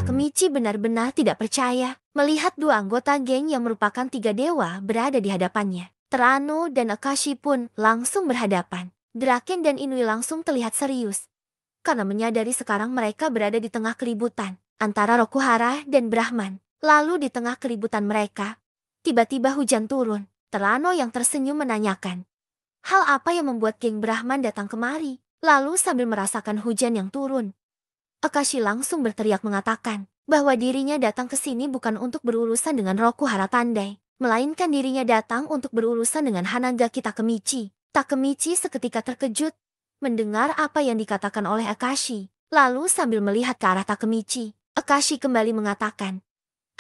Takemichi benar-benar tidak percaya melihat dua anggota geng yang merupakan tiga dewa berada di hadapannya. Terano dan Akashi pun langsung berhadapan. Draken dan Inui langsung terlihat serius karena menyadari sekarang mereka berada di tengah keributan antara Rokuhara dan Brahman. Lalu di tengah keributan mereka, tiba-tiba hujan turun. Terano yang tersenyum menanyakan, hal apa yang membuat geng Brahman datang kemari? Lalu sambil merasakan hujan yang turun, Akashi langsung berteriak mengatakan bahwa dirinya datang ke sini bukan untuk berurusan dengan Rokuhara Tandai, melainkan dirinya datang untuk berurusan dengan Hanagaki Takemichi. Takemichi seketika terkejut mendengar apa yang dikatakan oleh Akashi. Lalu sambil melihat ke arah Takemichi, Akashi kembali mengatakan,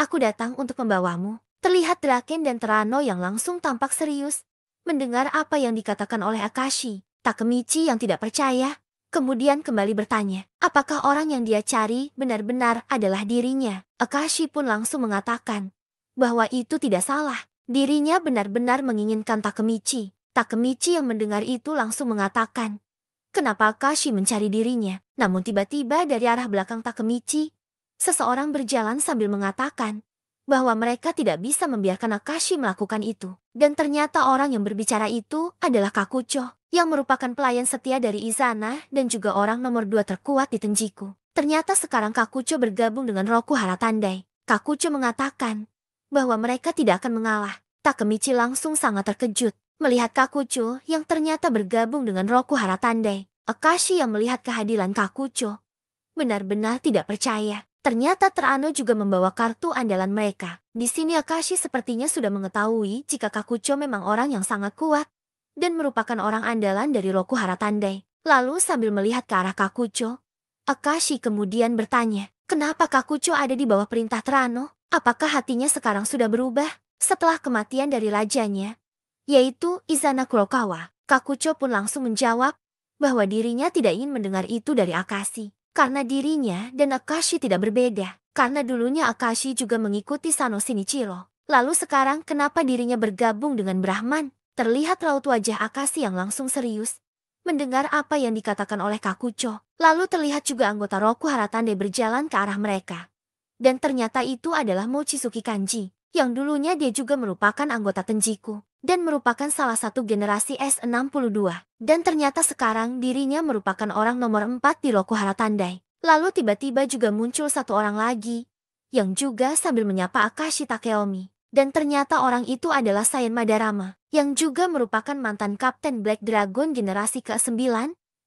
aku datang untuk membawamu. Terlihat Draken dan Terano yang langsung tampak serius mendengar apa yang dikatakan oleh Akashi. Takemichi yang tidak percaya kemudian kembali bertanya, apakah orang yang dia cari benar-benar adalah dirinya? Akashi pun langsung mengatakan bahwa itu tidak salah. Dirinya benar-benar menginginkan Takemichi. Takemichi yang mendengar itu langsung mengatakan, kenapa Akashi mencari dirinya? Namun tiba-tiba dari arah belakang Takemichi, seseorang berjalan sambil mengatakan bahwa mereka tidak bisa membiarkan Akashi melakukan itu. Dan ternyata orang yang berbicara itu adalah Kakucho, yang merupakan pelayan setia dari Izana dan juga orang nomor 2 terkuat di Tenjiku. Ternyata sekarang Kakucho bergabung dengan Rokuhara Tandai. Kakucho mengatakan bahwa mereka tidak akan mengalah. Takemichi langsung sangat terkejut melihat Kakucho yang ternyata bergabung dengan Rokuhara Tandai. Akashi yang melihat kehadiran Kakucho benar-benar tidak percaya. Ternyata Terano juga membawa kartu andalan mereka. Di sini Akashi sepertinya sudah mengetahui jika Kakucho memang orang yang sangat kuat dan merupakan orang andalan dari Rokuhara Tandai. Lalu sambil melihat ke arah Kakucho, Akashi kemudian bertanya, kenapa Kakucho ada di bawah perintah Terano? Apakah hatinya sekarang sudah berubah setelah kematian dari rajanya, yaitu Izana Kurokawa? Kakucho pun langsung menjawab bahwa dirinya tidak ingin mendengar itu dari Akashi. Karena dirinya dan Akashi tidak berbeda. Karena dulunya Akashi juga mengikuti Sano Shinichiro. Lalu sekarang kenapa dirinya bergabung dengan Brahman? Terlihat raut wajah Akashi yang langsung serius mendengar apa yang dikatakan oleh Kakucho. Lalu terlihat juga anggota Rokuhara Tandai berjalan ke arah mereka. Dan ternyata itu adalah Mochizuki Kanji, yang dulunya dia juga merupakan anggota Tenjiku dan merupakan salah satu generasi S62. Dan ternyata sekarang dirinya merupakan orang nomor 4 di Rokuhara Tandai. Lalu tiba-tiba juga muncul satu orang lagi, yang juga sambil menyapa Akashi Takeomi. Dan ternyata orang itu adalah Sayen Madarama, yang juga merupakan mantan Kapten Black Dragon generasi ke-9,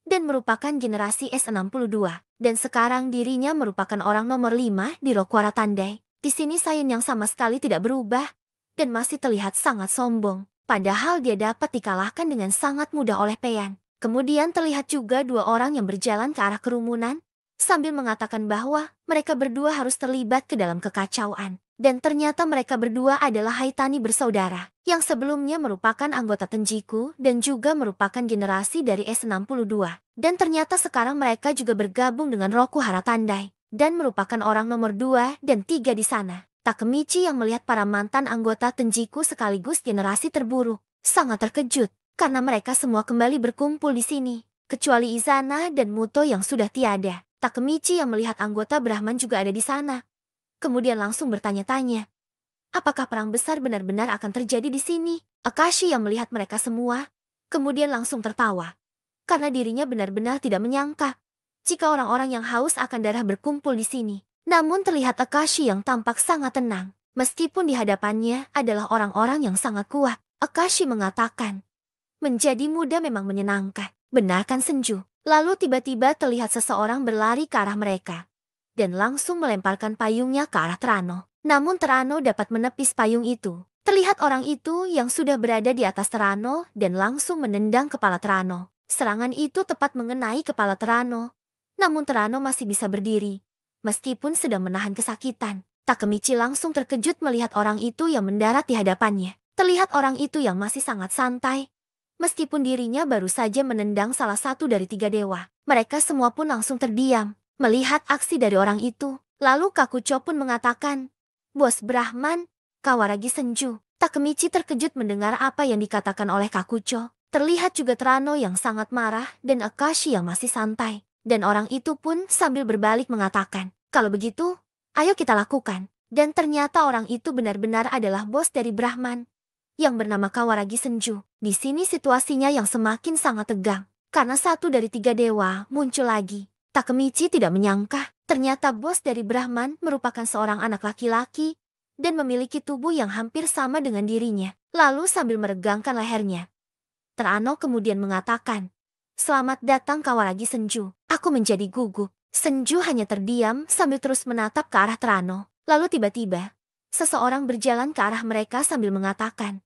dan merupakan generasi S62. Dan sekarang dirinya merupakan orang nomor 5 di Rokuhara Tandai. Di sini Sayen yang sama sekali tidak berubah, dan masih terlihat sangat sombong. Padahal dia dapat dikalahkan dengan sangat mudah oleh Payan. Kemudian terlihat juga dua orang yang berjalan ke arah kerumunan, sambil mengatakan bahwa mereka berdua harus terlibat ke dalam kekacauan. Dan ternyata mereka berdua adalah Haitani bersaudara, yang sebelumnya merupakan anggota Tenjiku dan juga merupakan generasi dari S62. Dan ternyata sekarang mereka juga bergabung dengan Rokuhara Tandai, dan merupakan orang nomor 2 dan 3 di sana. Takemichi yang melihat para mantan anggota Tenjiku sekaligus generasi terburuk, sangat terkejut, karena mereka semua kembali berkumpul di sini, kecuali Izana dan Muto yang sudah tiada. Takemichi yang melihat anggota Brahman juga ada di sana. Kemudian langsung bertanya-tanya, apakah perang besar benar-benar akan terjadi di sini? Akashi yang melihat mereka semua, kemudian langsung tertawa, karena dirinya benar-benar tidak menyangka jika orang-orang yang haus akan darah berkumpul di sini. Namun terlihat Akashi yang tampak sangat tenang, meskipun di hadapannya adalah orang-orang yang sangat kuat. Akashi mengatakan, menjadi muda memang menyenangkan, benar kan Senju? Lalu tiba-tiba terlihat seseorang berlari ke arah mereka, dan langsung melemparkan payungnya ke arah Terano. Namun Terano dapat menepis payung itu. Terlihat orang itu yang sudah berada di atas Terano dan langsung menendang kepala Terano. Serangan itu tepat mengenai kepala Terano. Namun Terano masih bisa berdiri, meskipun sedang menahan kesakitan. Takemichi langsung terkejut melihat orang itu yang mendarat di hadapannya. Terlihat orang itu yang masih sangat santai, meskipun dirinya baru saja menendang salah satu dari 3 dewa. Mereka semua pun langsung terdiam melihat aksi dari orang itu. Lalu Kakucho pun mengatakan, Bos Brahman, Kawaragi Senju. Takemichi terkejut mendengar apa yang dikatakan oleh Kakucho. Terlihat juga Terano yang sangat marah dan Akashi yang masih santai. Dan orang itu pun sambil berbalik mengatakan, kalau begitu, Ayo kita lakukan. Dan ternyata orang itu benar-benar adalah bos dari Brahman yang bernama Kawaragi Senju. Di sini situasinya yang semakin sangat tegang. Karena satu dari tiga dewa muncul lagi. Takemichi tidak menyangka, ternyata bos dari Brahman merupakan seorang anak laki-laki dan memiliki tubuh yang hampir sama dengan dirinya. Lalu sambil meregangkan lehernya, Terano kemudian mengatakan, "Selamat datang Kawaragi Senju." Aku menjadi gugup. Senju hanya terdiam sambil terus menatap ke arah Terano. Lalu tiba-tiba, seseorang berjalan ke arah mereka sambil mengatakan,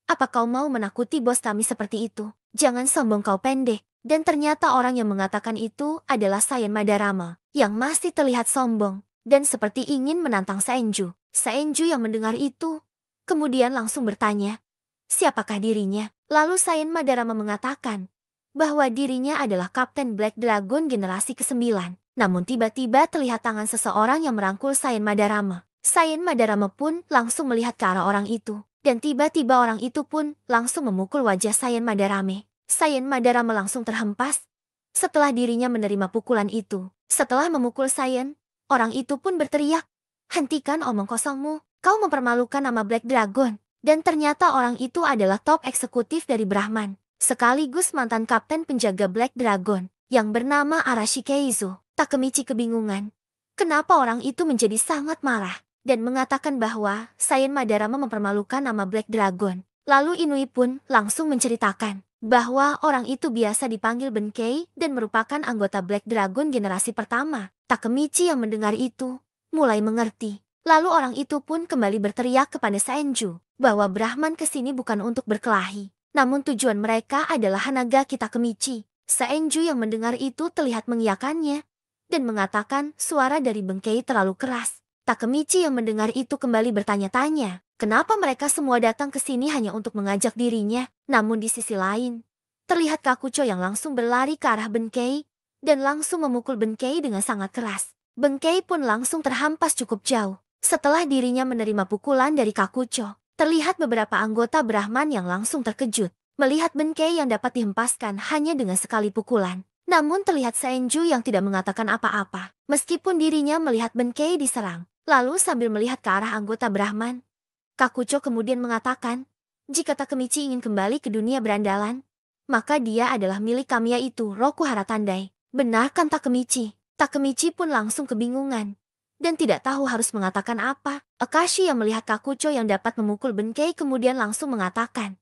"Apa kau mau menakuti bos kami seperti itu? Jangan sombong kau pendek." Dan ternyata orang yang mengatakan itu adalah Sayen Madarama, yang masih terlihat sombong, dan seperti ingin menantang Senju. Senju yang mendengar itu, kemudian langsung bertanya, siapakah dirinya? Lalu Sayen Madarama mengatakan, bahwa dirinya adalah Kapten Black Dragon generasi ke-9. Namun tiba-tiba terlihat tangan seseorang yang merangkul Sayen Madarama. Sayen Madarama pun langsung melihat ke arah orang itu. Dan tiba-tiba orang itu pun langsung memukul wajah Sayen Madarame. Sayen Madarama langsung terhempas setelah dirinya menerima pukulan itu. Setelah memukul Sayen, orang itu pun berteriak, "Hentikan omong kosongmu, kau mempermalukan nama Black Dragon." Dan ternyata orang itu adalah top eksekutif dari Brahman, sekaligus mantan kapten penjaga Black Dragon, yang bernama Arashi Keizo. Takemichi kebingungan. Kenapa orang itu menjadi sangat marah, dan mengatakan bahwa Sayen Madarama mempermalukan nama Black Dragon. Lalu Inui pun langsung menceritakan bahwa orang itu biasa dipanggil Benkei dan merupakan anggota Black Dragon generasi pertama. Takemichi yang mendengar itu mulai mengerti. Lalu orang itu pun kembali berteriak kepada Senju bahwa Brahman kesini bukan untuk berkelahi, namun tujuan mereka adalah Hanagaki Takemichi. Senju yang mendengar itu terlihat mengiyakannya dan mengatakan suara dari Benkei terlalu keras. Takemichi yang mendengar itu kembali bertanya-tanya, kenapa mereka semua datang ke sini hanya untuk mengajak dirinya. Namun di sisi lain, terlihat Kakucho yang langsung berlari ke arah Benkei dan langsung memukul Benkei dengan sangat keras. Benkei pun langsung terhampas cukup jauh. Setelah dirinya menerima pukulan dari Kakucho, terlihat beberapa anggota Brahman yang langsung terkejut melihat Benkei yang dapat dihempaskan hanya dengan sekali pukulan. Namun terlihat Senju yang tidak mengatakan apa-apa, meskipun dirinya melihat Benkei diserang. Lalu sambil melihat ke arah anggota Brahman, Kakucho kemudian mengatakan, jika Takemichi ingin kembali ke dunia berandalan, maka dia adalah milik kami yaitu Rokuhara Tandai. Benar kan Takemichi? Takemichi pun langsung kebingungan dan tidak tahu harus mengatakan apa. Akashi yang melihat Kakucho yang dapat memukul Benkei kemudian langsung mengatakan,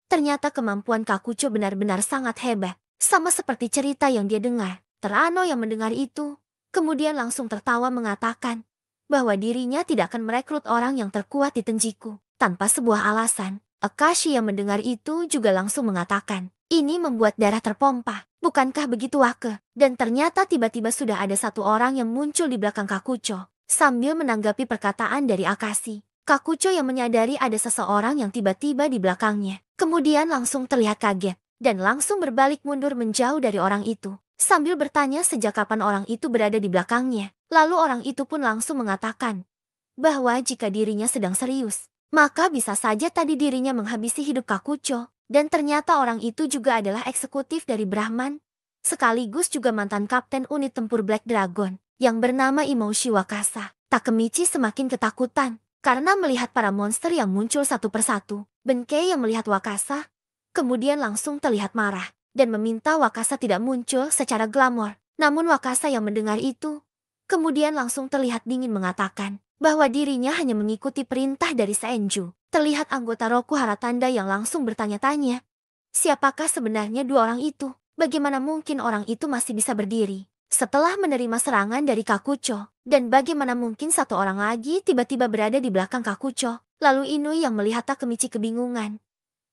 ternyata kemampuan Kakucho benar-benar sangat hebat. Sama seperti cerita yang dia dengar. Terano yang mendengar itu, kemudian langsung tertawa mengatakan bahwa dirinya tidak akan merekrut orang yang terkuat di Tenjiku tanpa sebuah alasan. Akashi yang mendengar itu juga langsung mengatakan, ini membuat darah terpompa. Bukankah begitu Wake? Dan ternyata tiba-tiba sudah ada satu orang yang muncul di belakang Kakucho. Sambil menanggapi perkataan dari Akashi, Kakucho yang menyadari ada seseorang yang tiba-tiba di belakangnya. Kemudian langsung terlihat kaget dan langsung berbalik mundur menjauh dari orang itu, sambil bertanya sejak kapan orang itu berada di belakangnya. Lalu orang itu pun langsung mengatakan bahwa jika dirinya sedang serius, maka bisa saja tadi dirinya menghabisi hidup Kakucho. Dan ternyata orang itu juga adalah eksekutif dari Brahman, sekaligus juga mantan kapten unit tempur Black Dragon, yang bernama Imoushi Wakasa. Takemichi semakin ketakutan, karena melihat para monster yang muncul satu persatu. Benkei yang melihat Wakasa kemudian langsung terlihat marah dan meminta Wakasa tidak muncul secara glamor. Namun Wakasa yang mendengar itu kemudian langsung terlihat dingin mengatakan bahwa dirinya hanya mengikuti perintah dari Senju. Terlihat anggota Rokuhara Tandai yang langsung bertanya-tanya, siapakah sebenarnya dua orang itu? Bagaimana mungkin orang itu masih bisa berdiri setelah menerima serangan dari Kakucho? Dan bagaimana mungkin satu orang lagi tiba-tiba berada di belakang Kakucho? Lalu Inui yang melihat Takemichi kebingungan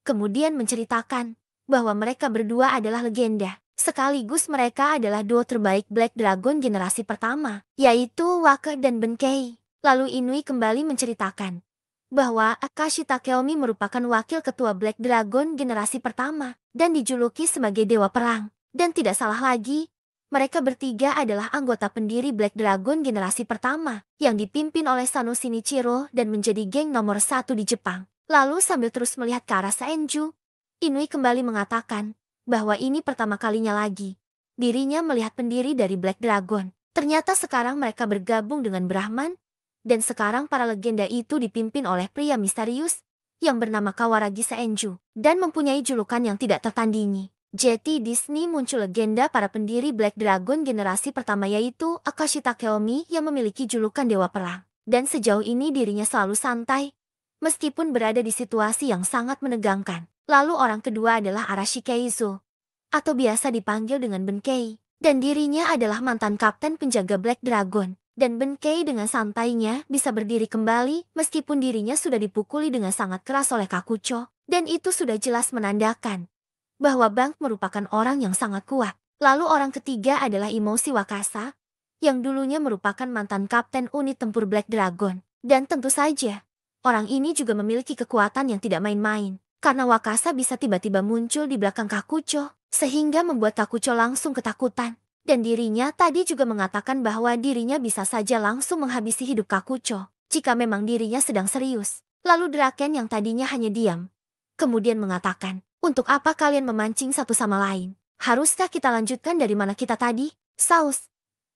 kemudian menceritakan bahwa mereka berdua adalah legenda. Sekaligus mereka adalah duo terbaik Black Dragon generasi pertama, yaitu Wake dan Benkei. Lalu Inui kembali menceritakan bahwa Akashi Takeomi merupakan wakil ketua Black Dragon generasi pertama dan dijuluki sebagai Dewa Perang. Dan tidak salah lagi, mereka bertiga adalah anggota pendiri Black Dragon generasi pertama yang dipimpin oleh Sano Shinichiro dan menjadi geng nomor 1 di Jepang. Lalu sambil terus melihat ke arah Senju, Inui kembali mengatakan bahwa ini pertama kalinya lagi dirinya melihat pendiri dari Black Dragon. Ternyata sekarang mereka bergabung dengan Brahman, dan sekarang para legenda itu dipimpin oleh pria misterius yang bernama Kawaragi Seenju dan mempunyai julukan yang tidak tertandingi. Jadi Disney muncul legenda para pendiri Black Dragon generasi pertama yaitu Akashi Takeomi yang memiliki julukan Dewa Perang. Dan sejauh ini dirinya selalu santai, meskipun berada di situasi yang sangat menegangkan. Lalu orang kedua adalah Arashi Keizo, atau biasa dipanggil dengan Benkei. Dan dirinya adalah mantan kapten penjaga Black Dragon. Dan Benkei dengan santainya bisa berdiri kembali meskipun dirinya sudah dipukuli dengan sangat keras oleh Kakucho. Dan itu sudah jelas menandakan bahwa Bank merupakan orang yang sangat kuat. Lalu orang ketiga adalah Imoshi Wakasa, yang dulunya merupakan mantan kapten unit tempur Black Dragon. Dan tentu saja, orang ini juga memiliki kekuatan yang tidak main-main. Karena Wakasa bisa tiba-tiba muncul di belakang Kakucho, sehingga membuat Kakucho langsung ketakutan. Dan dirinya tadi juga mengatakan bahwa dirinya bisa saja langsung menghabisi hidup Kakucho, jika memang dirinya sedang serius. Lalu Draken yang tadinya hanya diam, kemudian mengatakan, untuk apa kalian memancing satu sama lain? Haruskah kita lanjutkan dari mana kita tadi? Saus.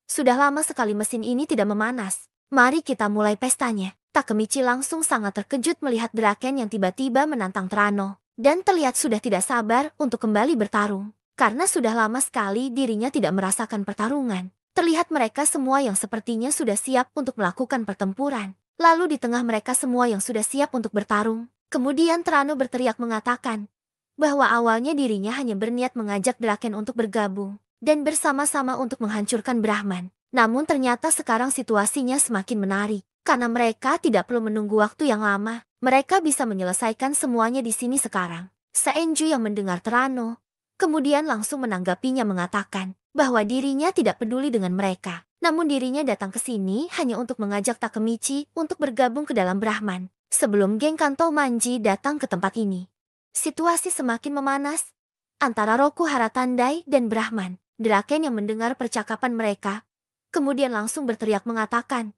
Sudah lama sekali mesin ini tidak memanas. Mari kita mulai pestanya. Takemichi langsung sangat terkejut melihat Draken yang tiba-tiba menantang Terano. Dan terlihat sudah tidak sabar untuk kembali bertarung. Karena sudah lama sekali dirinya tidak merasakan pertarungan. Terlihat mereka semua yang sepertinya sudah siap untuk melakukan pertempuran. Lalu di tengah mereka semua yang sudah siap untuk bertarung, kemudian Terano berteriak mengatakan bahwa awalnya dirinya hanya berniat mengajak Draken untuk bergabung dan bersama-sama untuk menghancurkan Brahman. Namun ternyata sekarang situasinya semakin menarik. Karena mereka tidak perlu menunggu waktu yang lama, mereka bisa menyelesaikan semuanya di sini sekarang. Seenju yang mendengar Terano, kemudian langsung menanggapinya mengatakan bahwa dirinya tidak peduli dengan mereka. Namun dirinya datang ke sini hanya untuk mengajak Takemichi untuk bergabung ke dalam Brahman. Sebelum geng Kanto Manji datang ke tempat ini, situasi semakin memanas antara Roku Haratandai dan Brahman. Draken yang mendengar percakapan mereka, kemudian langsung berteriak mengatakan,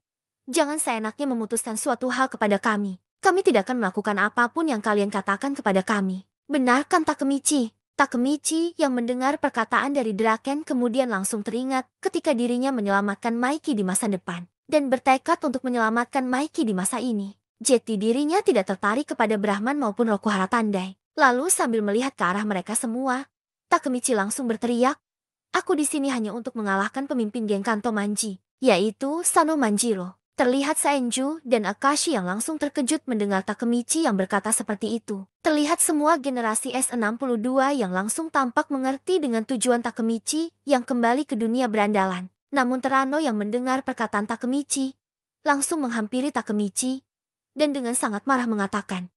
jangan seenaknya memutuskan suatu hal kepada kami. Kami tidak akan melakukan apapun yang kalian katakan kepada kami. Benar kan Takemichi? Takemichi yang mendengar perkataan dari Draken kemudian langsung teringat ketika dirinya menyelamatkan Maiki di masa depan. Dan bertekad untuk menyelamatkan Maiki di masa ini. Jadi dirinya tidak tertarik kepada Brahman maupun Roku Haratandai. Lalu sambil melihat ke arah mereka semua, Takemichi langsung berteriak, aku di sini hanya untuk mengalahkan pemimpin geng Kanto Manji, yaitu Sano Manjiro. Terlihat Seenju dan Akashi yang langsung terkejut mendengar Takemichi yang berkata seperti itu. Terlihat semua generasi S62 yang langsung tampak mengerti dengan tujuan Takemichi yang kembali ke dunia berandalan. Namun Terano yang mendengar perkataan Takemichi langsung menghampiri Takemichi dan dengan sangat marah mengatakan,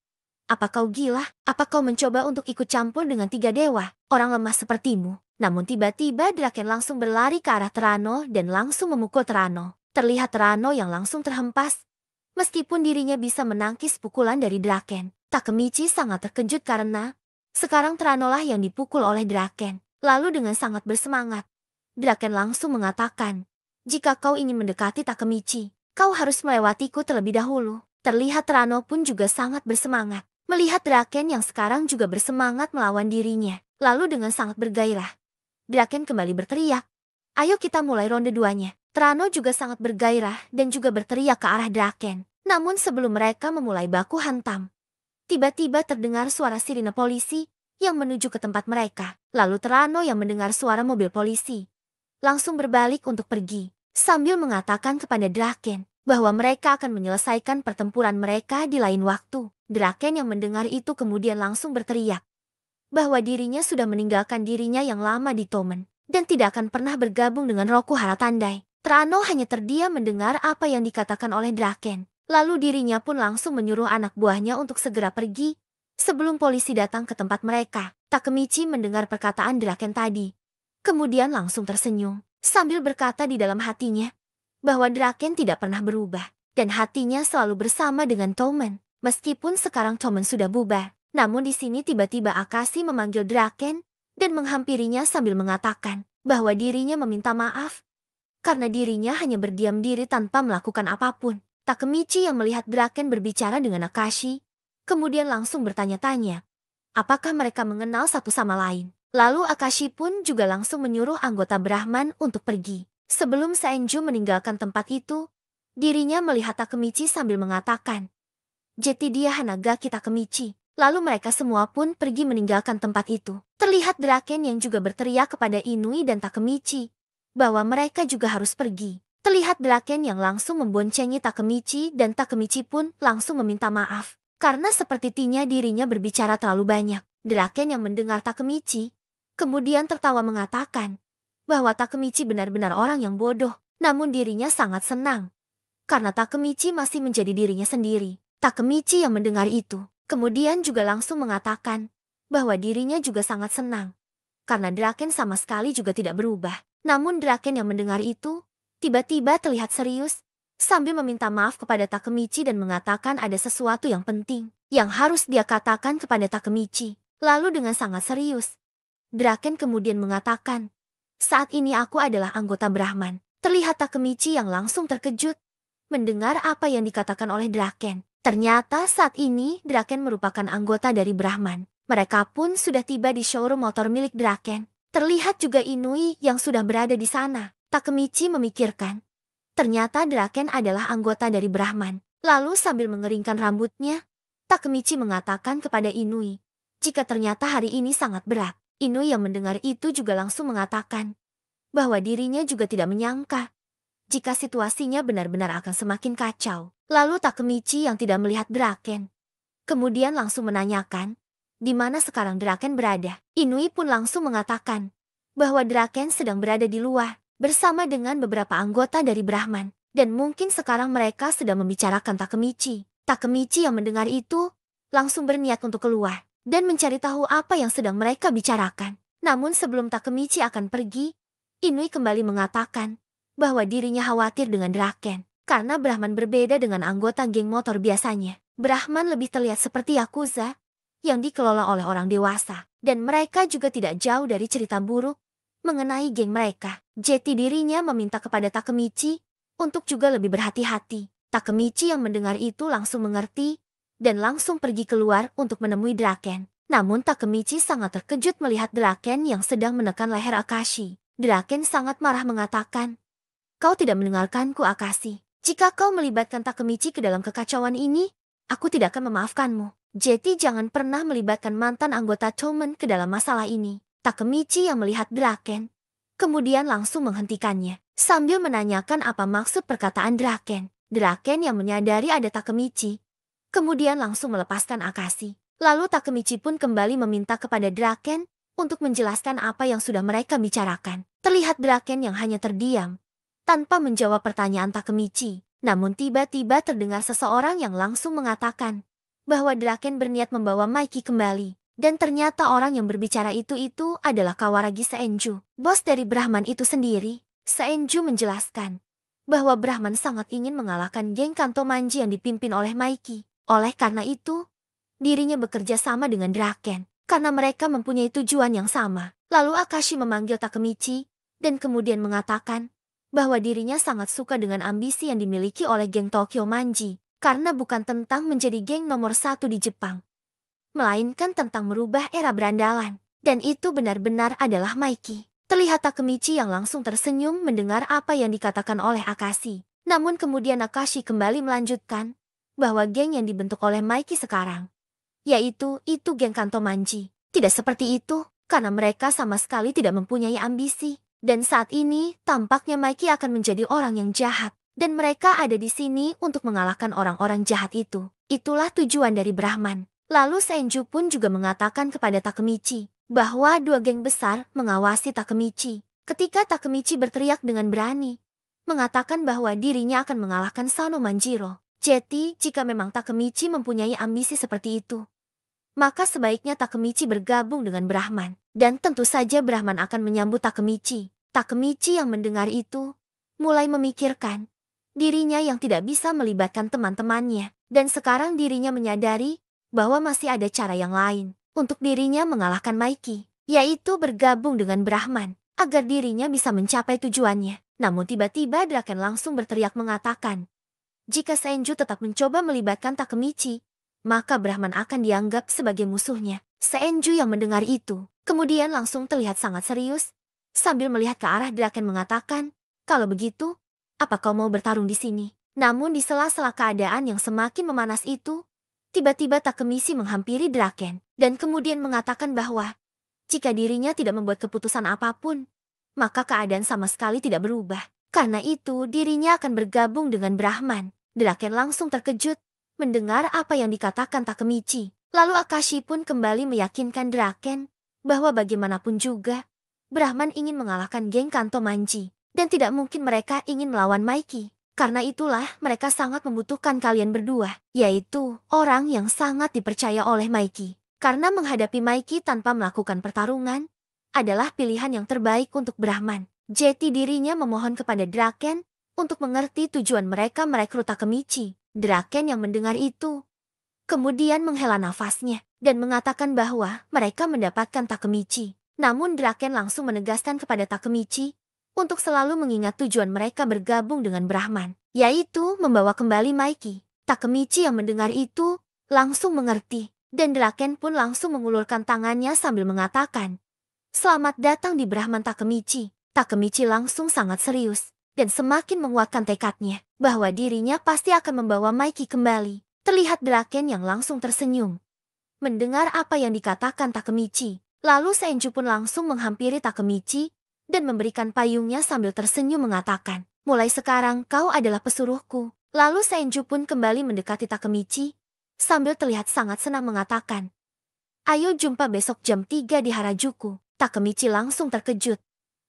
apa kau gila? Apa kau mencoba untuk ikut campur dengan tiga dewa, orang lemah sepertimu? Namun tiba-tiba Draken langsung berlari ke arah Terano dan langsung memukul Terano. Terlihat Terano yang langsung terhempas. Meskipun dirinya bisa menangkis pukulan dari Draken, Takemichi sangat terkejut karena sekarang Terano lah yang dipukul oleh Draken. Lalu dengan sangat bersemangat, Draken langsung mengatakan, jika kau ingin mendekati Takemichi, kau harus melewatiku terlebih dahulu. Terlihat Terano pun juga sangat bersemangat. Melihat Draken yang sekarang juga bersemangat melawan dirinya. Lalu dengan sangat bergairah, Draken kembali berteriak, ayo kita mulai ronde duanya. Terano juga sangat bergairah dan juga berteriak ke arah Draken. Namun sebelum mereka memulai baku hantam, tiba-tiba terdengar suara sirine polisi yang menuju ke tempat mereka. Lalu Terano yang mendengar suara mobil polisi langsung berbalik untuk pergi, sambil mengatakan kepada Draken bahwa mereka akan menyelesaikan pertempuran mereka di lain waktu. Draken yang mendengar itu kemudian langsung berteriak bahwa dirinya sudah meninggalkan dirinya yang lama di Tomen dan tidak akan pernah bergabung dengan Roku Haratandai. Terano hanya terdiam mendengar apa yang dikatakan oleh Draken. Lalu dirinya pun langsung menyuruh anak buahnya untuk segera pergi sebelum polisi datang ke tempat mereka. Takemichi mendengar perkataan Draken tadi, kemudian langsung tersenyum sambil berkata di dalam hatinya bahwa Draken tidak pernah berubah dan hatinya selalu bersama dengan Tomen. Meskipun sekarang Tomen sudah bubar, namun di sini tiba-tiba Akashi memanggil Draken dan menghampirinya sambil mengatakan bahwa dirinya meminta maaf karena dirinya hanya berdiam diri tanpa melakukan apapun. Takemichi yang melihat Draken berbicara dengan Akashi, kemudian langsung bertanya-tanya, apakah mereka mengenal satu sama lain? Lalu Akashi pun juga langsung menyuruh anggota Brahman untuk pergi. Sebelum Senju meninggalkan tempat itu, dirinya melihat Takemichi sambil mengatakan, "Jeti dia Hanagaki Takemichi." Lalu mereka semua pun pergi meninggalkan tempat itu. Terlihat Draken yang juga berteriak kepada Inui dan Takemichi bahwa mereka juga harus pergi. Terlihat Draken yang langsung memboncengi Takemichi dan Takemichi pun langsung meminta maaf. Karena sepertinya dirinya berbicara terlalu banyak. Draken yang mendengar Takemichi kemudian tertawa mengatakan bahwa Takemichi benar-benar orang yang bodoh. Namun dirinya sangat senang karena Takemichi masih menjadi dirinya sendiri. Takemichi yang mendengar itu kemudian juga langsung mengatakan bahwa dirinya juga sangat senang karena Draken sama sekali juga tidak berubah. Namun Draken yang mendengar itu tiba-tiba terlihat serius sambil meminta maaf kepada Takemichi dan mengatakan ada sesuatu yang penting yang harus dia katakan kepada Takemichi. Lalu dengan sangat serius, Draken kemudian mengatakan, "Saat ini aku adalah anggota Brahman." Terlihat Takemichi yang langsung terkejut mendengar apa yang dikatakan oleh Draken. Ternyata saat ini Draken merupakan anggota dari Brahman. Mereka pun sudah tiba di showroom motor milik Draken. Terlihat juga Inui yang sudah berada di sana. Takemichi memikirkan, ternyata Draken adalah anggota dari Brahman. Lalu sambil mengeringkan rambutnya, Takemichi mengatakan kepada Inui, jika ternyata hari ini sangat berat. Inui yang mendengar itu juga langsung mengatakan bahwa dirinya juga tidak menyangka jika situasinya benar-benar akan semakin kacau. Lalu Takemichi yang tidak melihat Draken kemudian langsung menanyakan, di mana sekarang Draken berada. Inui pun langsung mengatakan bahwa Draken sedang berada di luar bersama dengan beberapa anggota dari Brahman. Dan mungkin sekarang mereka sedang membicarakan Takemichi. Takemichi yang mendengar itu langsung berniat untuk keluar dan mencari tahu apa yang sedang mereka bicarakan. Namun sebelum Takemichi akan pergi, Inui kembali mengatakan bahwa dirinya khawatir dengan Draken. Karena Brahman berbeda dengan anggota geng motor biasanya. Brahman lebih terlihat seperti Yakuza yang dikelola oleh orang dewasa. Dan mereka juga tidak jauh dari cerita buruk mengenai geng mereka. Jeti dirinya meminta kepada Takemichi untuk juga lebih berhati-hati. Takemichi yang mendengar itu langsung mengerti dan langsung pergi keluar untuk menemui Draken. Namun Takemichi sangat terkejut melihat Draken yang sedang menekan leher Akashi. Draken sangat marah mengatakan, "Kau tidak mendengarkanku, Akashi. Jika kau melibatkan Takemichi ke dalam kekacauan ini, aku tidak akan memaafkanmu. Jeti jangan pernah melibatkan mantan anggota Tomen ke dalam masalah ini." Takemichi yang melihat Draken kemudian langsung menghentikannya sambil menanyakan apa maksud perkataan Draken. Draken yang menyadari ada Takemichi kemudian langsung melepaskan Akashi. Lalu Takemichi pun kembali meminta kepada Draken untuk menjelaskan apa yang sudah mereka bicarakan. Terlihat Draken yang hanya terdiam tanpa menjawab pertanyaan Takemichi. Namun tiba-tiba terdengar seseorang yang langsung mengatakan bahwa Draken berniat membawa Maiki kembali. Dan ternyata orang yang berbicara itu adalah Kawaragi Senju, bos dari Brahman itu sendiri. Senju menjelaskan bahwa Brahman sangat ingin mengalahkan geng Kanto Manji yang dipimpin oleh Maiki. Oleh karena itu, dirinya bekerja sama dengan Draken karena mereka mempunyai tujuan yang sama. Lalu Akashi memanggil Takemichi dan kemudian mengatakan bahwa dirinya sangat suka dengan ambisi yang dimiliki oleh geng Tokyo Manji, karena bukan tentang menjadi geng nomor 1 di Jepang, melainkan tentang merubah era berandalan. Dan itu benar-benar adalah Maiki. Terlihat Takemichi yang langsung tersenyum mendengar apa yang dikatakan oleh Akashi. Namun kemudian Akashi kembali melanjutkan bahwa geng yang dibentuk oleh Maiki sekarang, yaitu geng Kanto Manji, tidak seperti itu, karena mereka sama sekali tidak mempunyai ambisi. Dan saat ini, tampaknya Maiki akan menjadi orang yang jahat. Dan mereka ada di sini untuk mengalahkan orang-orang jahat itu. Itulah tujuan dari Brahman. Lalu Senju pun juga mengatakan kepada Takemichi bahwa dua geng besar mengawasi Takemichi. Ketika Takemichi berteriak dengan berani, mengatakan bahwa dirinya akan mengalahkan Sano Manjiro. Jadi, jika memang Takemichi mempunyai ambisi seperti itu, maka sebaiknya Takemichi bergabung dengan Brahman. Dan tentu saja Brahman akan menyambut Takemichi. Takemichi yang mendengar itu mulai memikirkan dirinya yang tidak bisa melibatkan teman-temannya. Dan sekarang dirinya menyadari bahwa masih ada cara yang lain untuk dirinya mengalahkan Maiki, yaitu bergabung dengan Brahman agar dirinya bisa mencapai tujuannya. Namun tiba-tiba Draken langsung berteriak mengatakan, jika Senju tetap mencoba melibatkan Takemichi, maka Brahman akan dianggap sebagai musuhnya. Senju yang mendengar itu kemudian langsung terlihat sangat serius sambil melihat ke arah Draken mengatakan Kalau begitu, apa kau mau bertarung di sini? Namun di sela-sela keadaan yang semakin memanas itu, tiba-tiba Takemichi menghampiri Draken dan kemudian mengatakan bahwa jika dirinya tidak membuat keputusan apapun, maka keadaan sama sekali tidak berubah. Karena itu, dirinya akan bergabung dengan Brahman. Draken langsung terkejut mendengar apa yang dikatakan Takemichi. Lalu Akashi pun kembali meyakinkan Draken bahwa bagaimanapun juga, Brahman ingin mengalahkan geng Kanto Manji. Dan tidak mungkin mereka ingin melawan Maiki. Karena itulah mereka sangat membutuhkan kalian berdua, yaitu orang yang sangat dipercaya oleh Maiki. Karena menghadapi Maiki tanpa melakukan pertarungan adalah pilihan yang terbaik untuk Brahman. Jeti dirinya memohon kepada Draken untuk mengerti tujuan mereka merekrut Takemichi. Draken yang mendengar itu kemudian menghela nafasnya dan mengatakan bahwa mereka mendapatkan Takemichi. Namun Draken langsung menegaskan kepada Takemichi untuk selalu mengingat tujuan mereka bergabung dengan Brahman, yaitu membawa kembali Maiki. Takemichi yang mendengar itu langsung mengerti. Dan Draken pun langsung mengulurkan tangannya sambil mengatakan, "Selamat datang di Brahman Takemichi." Takemichi langsung sangat serius dan semakin menguatkan tekadnya bahwa dirinya pasti akan membawa Maiki kembali. Terlihat Draken yang langsung tersenyum mendengar apa yang dikatakan Takemichi. Lalu Senju pun langsung menghampiri Takemichi dan memberikan payungnya sambil tersenyum mengatakan, "Mulai sekarang kau adalah pesuruhku." Lalu Senju pun kembali mendekati Takemichi sambil terlihat sangat senang mengatakan, "Ayo jumpa besok jam 3 di Harajuku." Takemichi langsung terkejut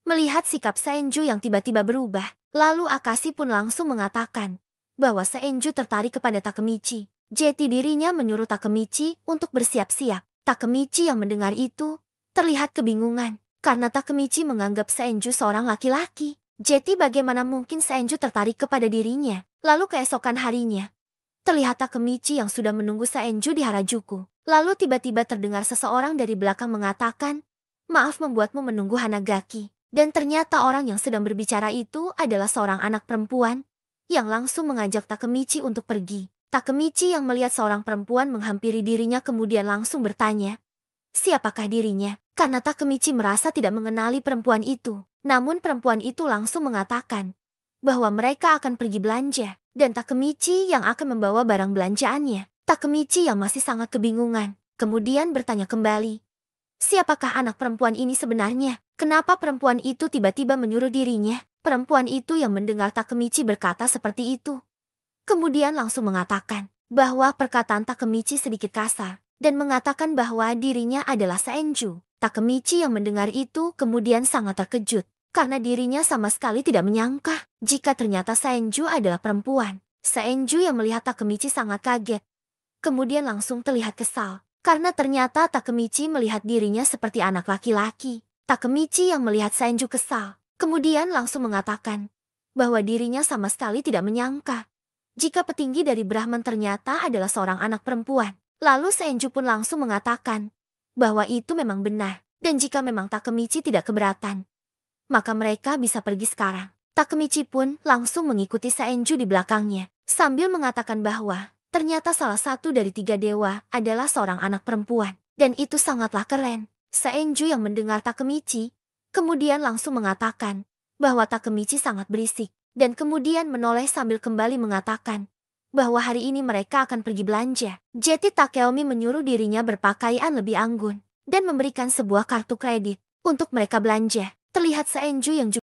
melihat sikap Senju yang tiba-tiba berubah. Lalu Akashi pun langsung mengatakan bahwa Senju tertarik kepada Takemichi. Jeti dirinya menyuruh Takemichi untuk bersiap-siap. Takemichi yang mendengar itu terlihat kebingungan karena Takemichi menganggap Senju seorang laki-laki. Jeti bagaimana mungkin Senju tertarik kepada dirinya? Lalu keesokan harinya, terlihat Takemichi yang sudah menunggu Senju di Harajuku. Lalu tiba-tiba terdengar seseorang dari belakang mengatakan, "Maaf membuatmu menunggu Hanagaki." Dan ternyata orang yang sedang berbicara itu adalah seorang anak perempuan yang langsung mengajak Takemichi untuk pergi. Takemichi yang melihat seorang perempuan menghampiri dirinya kemudian langsung bertanya, siapakah dirinya? Karena Takemichi merasa tidak mengenali perempuan itu. Namun perempuan itu langsung mengatakan bahwa mereka akan pergi belanja dan Takemichi yang akan membawa barang belanjaannya. Takemichi yang masih sangat kebingungan kemudian bertanya kembali, siapakah anak perempuan ini sebenarnya? Kenapa perempuan itu tiba-tiba menyuruh dirinya? Perempuan itu yang mendengar Takemichi berkata seperti itu kemudian langsung mengatakan bahwa perkataan Takemichi sedikit kasar dan mengatakan bahwa dirinya adalah Senju. Takemichi yang mendengar itu kemudian sangat terkejut karena dirinya sama sekali tidak menyangka jika ternyata Senju adalah perempuan. Senju yang melihat Takemichi sangat kaget kemudian langsung terlihat kesal karena ternyata Takemichi melihat dirinya seperti anak laki-laki. Takemichi yang melihat Senju kesal kemudian langsung mengatakan bahwa dirinya sama sekali tidak menyangka jika petinggi dari Brahman ternyata adalah seorang anak perempuan. Lalu Senju pun langsung mengatakan bahwa itu memang benar dan jika memang Takemichi tidak keberatan, maka mereka bisa pergi sekarang. Takemichi pun langsung mengikuti Senju di belakangnya sambil mengatakan bahwa ternyata salah satu dari 3 dewa adalah seorang anak perempuan dan itu sangatlah keren. Senju yang mendengar Takemichi kemudian langsung mengatakan bahwa Takemichi sangat berisik dan kemudian menoleh sambil kembali mengatakan bahwa hari ini mereka akan pergi belanja. Jeti Takeomi menyuruh dirinya berpakaian lebih anggun dan memberikan sebuah kartu kredit untuk mereka belanja. Terlihat Senju yang juga